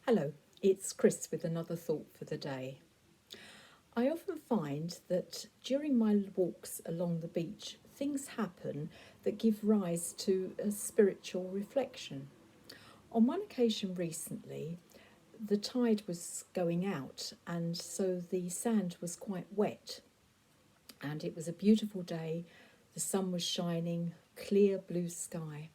Hello, it's Chris with another thought for the day. I often find that during my walks along the beach, things happen that give rise to a spiritual reflection. On one occasion recently, the tide was going out, and so the sand was quite wet. And it was a beautiful day, the sun was shining, clear blue sky.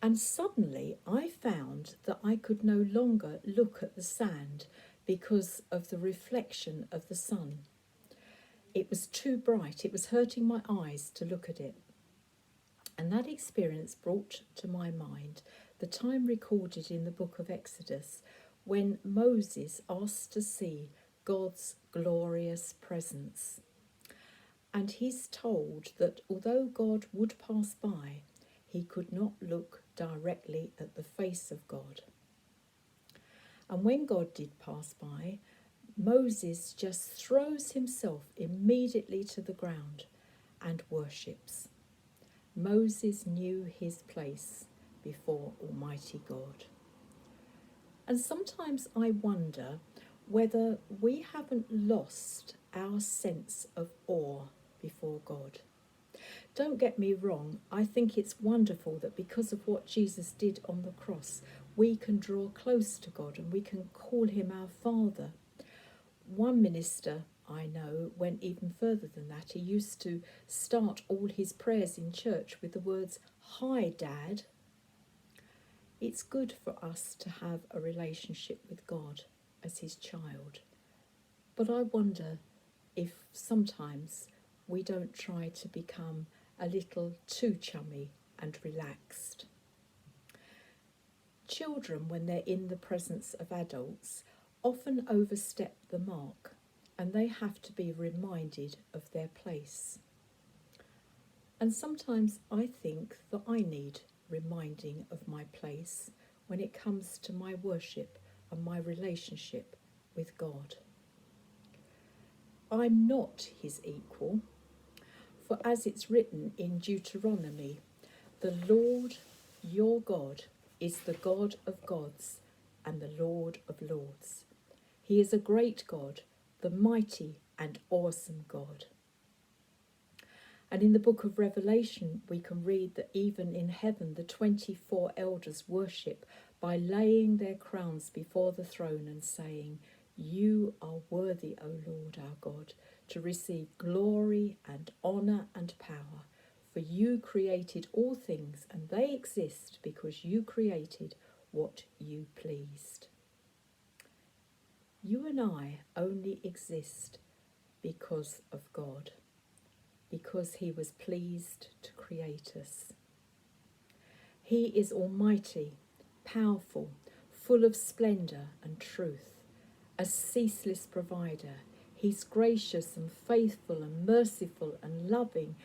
And suddenly I found that I could no longer look at the sand because of the reflection of the sun. It was too bright, it was hurting my eyes to look at it. And that experience brought to my mind the time recorded in the book of Exodus when Moses asked to see God's glorious presence. And he's told that although God would pass by, he could not look directly at the face of God. And when God did pass by, Moses just throws himself immediately to the ground and worships. Moses knew his place before Almighty God. And sometimes I wonder whether we haven't lost our sense of awe before God. Don't get me wrong, I think it's wonderful that because of what Jesus did on the cross, we can draw close to God and we can call him our Father. One minister I know went even further than that. He used to start all his prayers in church with the words, "Hi, Dad." It's good for us to have a relationship with God as his child. But I wonder if sometimes we don't try to become a little too chummy and relaxed. Children, when they're in the presence of adults, often overstep the mark, and they have to be reminded of their place. And sometimes I think that I need reminding of my place when it comes to my worship and my relationship with God. I'm not his equal, for as it's written in Deuteronomy, the Lord your God is the God of gods and the Lord of lords. He is a great God, the mighty and awesome God. And in the book of Revelation, we can read that even in heaven, the 24 elders worship by laying their crowns before the throne and saying, "You are worthy, O Lord our God, to receive glory and honour and power. For you created all things, and they exist because you created what you pleased." You and I only exist because of God, because he was pleased to create us. He is almighty, powerful, full of splendour and truth, a ceaseless provider. He's gracious and faithful and merciful and loving.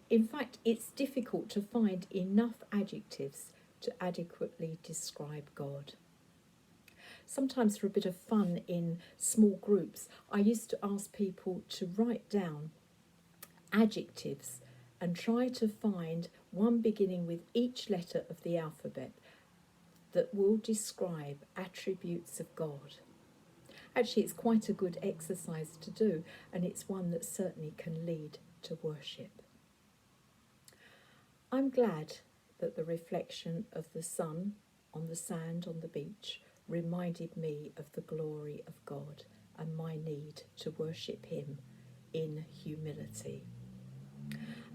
In fact, it's difficult to find enough adjectives to adequately describe God. Sometimes for a bit of fun in small groups, I used to ask people to write down adjectives and try to find one beginning with each letter of the alphabet that will describe attributes of God. Actually, it's quite a good exercise to do, and it's one that certainly can lead to worship. I'm glad that the reflection of the sun on the sand on the beach reminded me of the glory of God and my need to worship him in humility.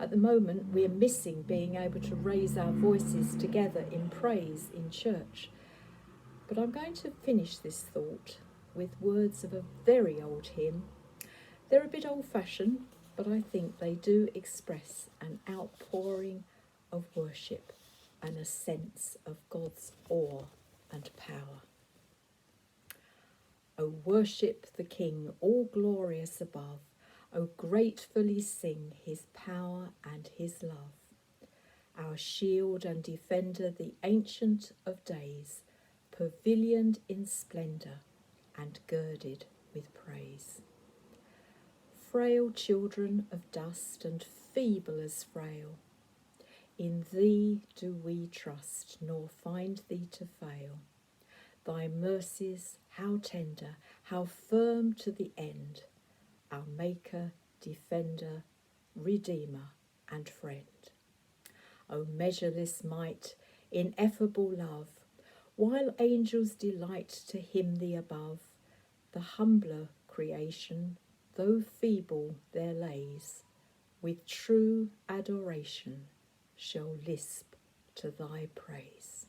At the moment, we're missing being able to raise our voices together in praise in church. But I'm going to finish this thought with words of a very old hymn. They're a bit old-fashioned, but I think they do express an outpouring of worship and a sense of God's awe and power. O worship the King, all glorious above. O gratefully sing his power and his love. Our shield and defender, the Ancient of Days, pavilioned in splendour and girded with praise. Frail children of dust and feeble as frail, in thee do we trust, nor find thee to fail. Thy mercies, how tender, how firm to the end, our Maker, Defender, Redeemer, and Friend. O measureless might, ineffable love, while angels delight to hymn thee above, the humbler creation, though feeble their lays, with true adoration shall lisp to thy praise.